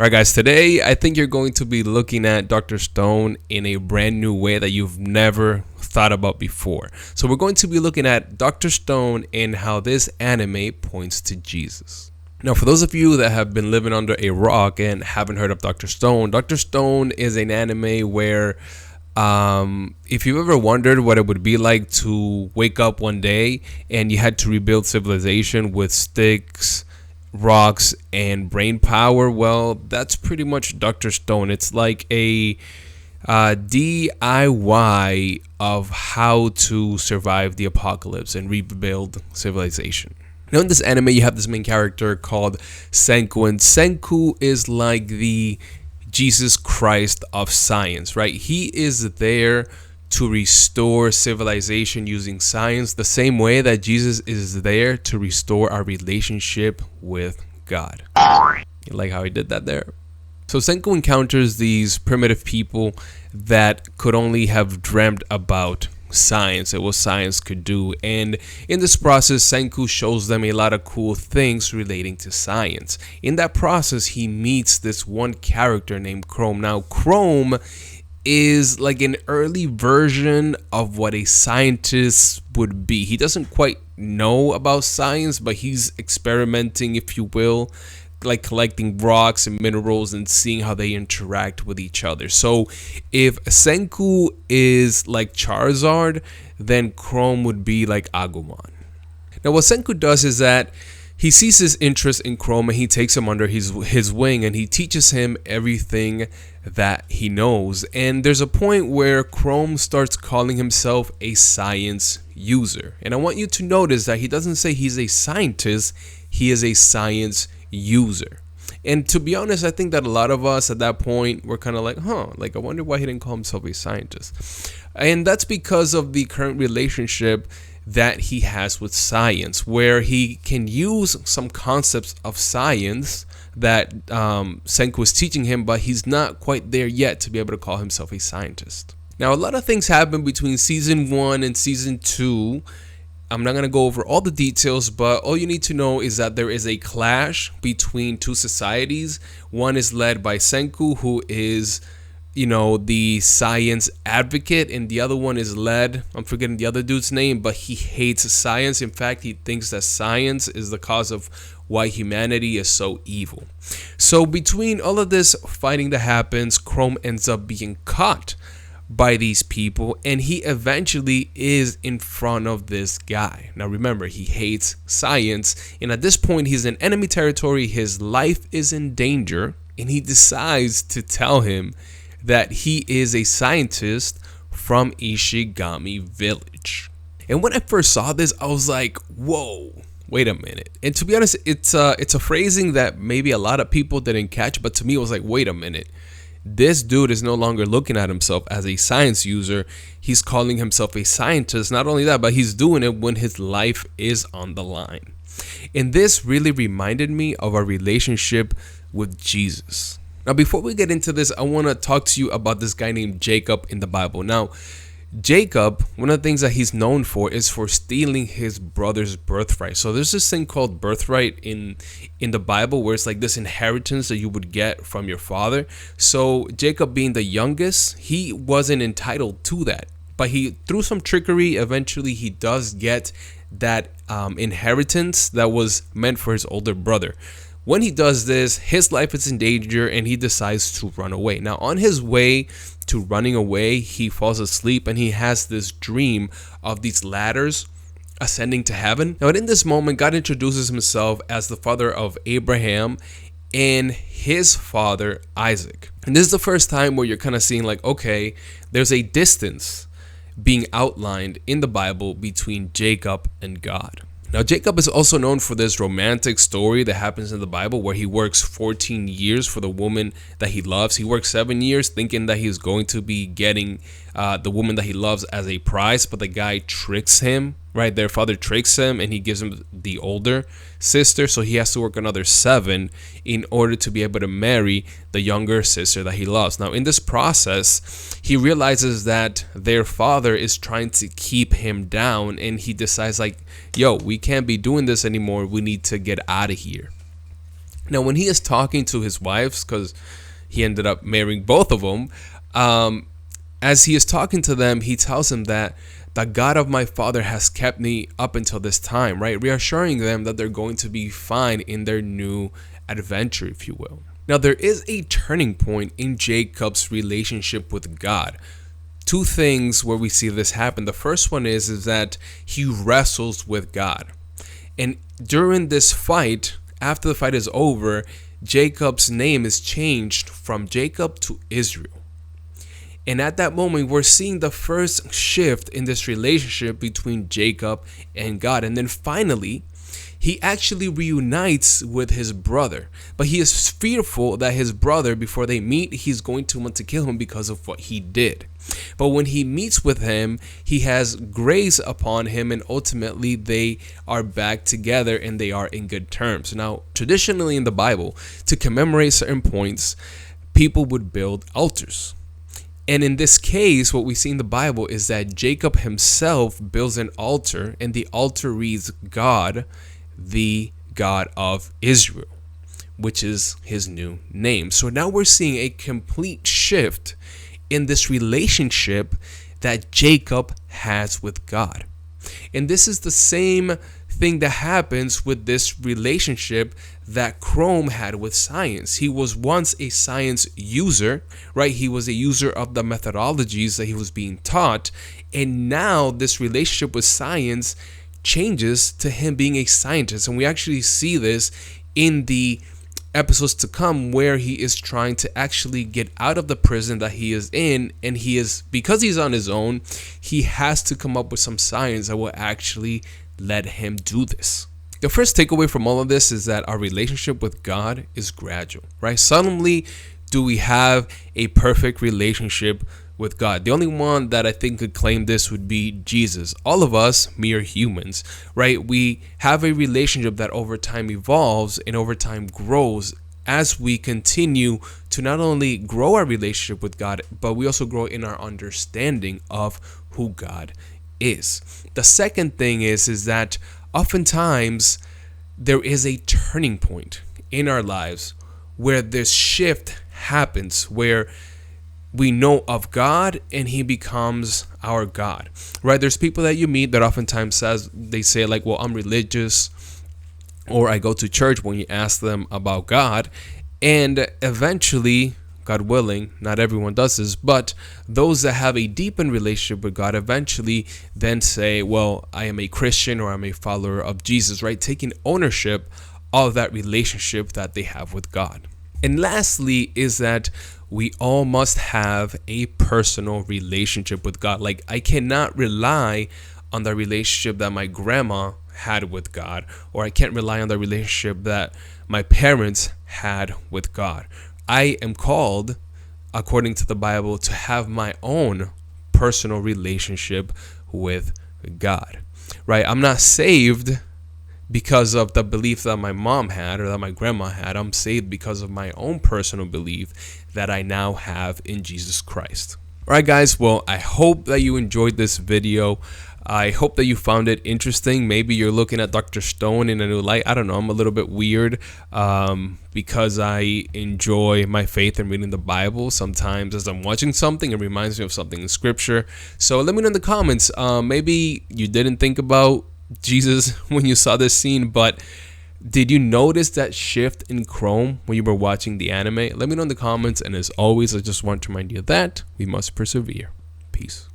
All right, guys, today I think you're going to be looking at Dr. Stone in a brand new way that you've never thought about before. So we're going to be looking at Dr. Stone and how this anime points to Jesus. Now, for those of you that have been living under a rock and haven't heard of Dr. Stone is an anime where if you've ever wondered what it would be like to wake up one day and you had to rebuild civilization with sticks, rocks, and brain power, well, that's pretty much Dr. Stone. It's like a DIY of how to survive the apocalypse and rebuild civilization. Now, in this anime, you have this main character called Senku, and Senku is like the Jesus Christ of science, right? He is there to restore civilization using science, the same way that Jesus is there to restore our relationship with God. You like how he did that there? So Senku encounters these primitive people that could only have dreamt about science and what science could do, and in this process Senku shows them a lot of cool things relating to science. In that process, he meets this one character named Chrome. Now, Chrome is like an early version of what a scientist would be. He doesn't quite know about science, but he's experimenting, if you will, like collecting rocks and minerals and seeing how they interact with each other. So if Senku is like Charizard, then Chrome would be like Agumon. Now, what Senku does is that he sees his interest in Chrome and he takes him under his wing and he teaches him everything that he knows. And there's a point where Chrome starts calling himself a science user. And I want you to notice that he doesn't say he's a scientist, he is a science user. And to be honest, I think that a lot of us at that point were kind of like, like, I wonder why he didn't call himself a scientist. And that's because of the current relationship that he has with science, where he can use some concepts of science that Senku is teaching him, but he's not quite there yet to be able to call himself a scientist. Now, a lot of things happen between season 1 and season 2. I'm not going to go over all the details, but all you need to know is that there is a clash between two societies. One is led by Senku, who is, the science advocate, and the other one is led, I'm forgetting the other dude's name, but he hates science. In fact, he thinks that science is the cause of why humanity is so evil. So between all of this fighting that happens, Chrome ends up being caught by these people, and he eventually is in front of this guy. Now remember, he hates science, and at this point he's in enemy territory, his life is in danger, and he decides to tell him that he is a scientist from Ishigami Village. And when I first saw this, I was like, whoa, wait a minute. And to be honest, it's a phrasing that maybe a lot of people didn't catch, but to me it was like, wait a minute. This dude is no longer looking at himself as a science user. He's calling himself a scientist. Not only that, but he's doing it when his life is on the line. And this really reminded me of our relationship with Jesus. Now, before we get into this, I want to talk to you about this guy named Jacob in the Bible. Now, Jacob, one of the things that he's known for is for stealing his brother's birthright. So there's this thing called birthright in the Bible, where it's like this inheritance that you would get from your father. So Jacob, being the youngest, he wasn't entitled to that, but he, through some trickery, eventually he does get that inheritance that was meant for his older brother. When he does this, his life is in danger and he decides to run away. Now, on his way to running away, he falls asleep and he has this dream of these ladders ascending to heaven. Now, in this moment, God introduces himself as the father of Abraham and his father Isaac. And this is the first time where you're kind of seeing like, okay, there's a distance being outlined in the Bible between Jacob and God. Now, Jacob is also known for this romantic story that happens in the Bible where he works 14 years for the woman that he loves. He works 7 years thinking that he's going to be getting the woman that he loves as a prize, but the guy tricks him, right? Their father tricks him and he gives him the older sister, so he has to work another 7 in order to be able to marry the younger sister that he loves. Now, in this process, he realizes that their father is trying to keep him down, and he decides like, yo, we can't be doing this anymore. We need to get out of here. Now, when he is talking to his wives, because he ended up marrying both of them, as he is talking to them, he tells them that the God of my father has kept me up until this time, right? Reassuring them that they're going to be fine in their new adventure, if you will. Now, there is a turning point in Jacob's relationship with God. Two things where we see this happen. The first one is that he wrestles with God. And during this fight, after the fight is over, Jacob's name is changed from Jacob to Israel. And at that moment, we're seeing the first shift in this relationship between Jacob and God. And then finally, he actually reunites with his brother. But he is fearful that his brother, before they meet, he's going to want to kill him because of what he did. But when he meets with him, he has grace upon him, and ultimately they are back together and they are in good terms. Now, traditionally in the Bible, to commemorate certain points, people would build altars. And in this case, what we see in the Bible is that Jacob himself builds an altar, and the altar reads God, the God of Israel, which is his new name. So now we're seeing a complete shift in this relationship that Jacob has with God. And this is the same thing that happens with this relationship that Chrome had with science. He was once a science user, right? He was a user of the methodologies that he was being taught. And now this relationship with science changes to him being a scientist. And we actually see this in the episodes to come, where he is trying to actually get out of the prison that he is in, and he is, because he's on his own, he has to come up with some science that will actually let him do this. The first takeaway from all of this is that our relationship with God is gradual, right? Suddenly do we have a perfect relationship with God. The only one that I think could claim this would be Jesus. All of us, mere humans, right? We have a relationship that over time evolves and over time grows as we continue to not only grow our relationship with God, but we also grow in our understanding of who God is. The second thing is that oftentimes there is a turning point in our lives where this shift happens, where we know of God and he becomes our God, right? There's people that you meet that oftentimes say like, well, I'm religious, or I go to church, when you ask them about God. And eventually, God willing, not everyone does this, but those that have a deepened relationship with God eventually then say, well, I am a Christian, or I'm a follower of Jesus, right? Taking ownership of that relationship that they have with God. And lastly is that we all must have a personal relationship with God. Like, I cannot rely on the relationship that my grandma had with God, or I can't rely on the relationship that my parents had with God. I am called, according to the Bible, to have my own personal relationship with God, right? I'm not saved because of the belief that my mom had or that my grandma had. I'm saved because of my own personal belief that I now have in Jesus Christ. All right, guys. Well, I hope that you enjoyed this video. I hope that you found it interesting. Maybe you're looking at Dr. Stone in a new light. I don't know. I'm a little bit weird because I enjoy my faith and reading the Bible. Sometimes as I'm watching something, it reminds me of something in Scripture. So let me know in the comments. Maybe you didn't think about Jesus when you saw this scene, but did you notice that shift in Chrome when you were watching the anime? Let me know in the comments. And as always, I just want to remind you that we must persevere. Peace.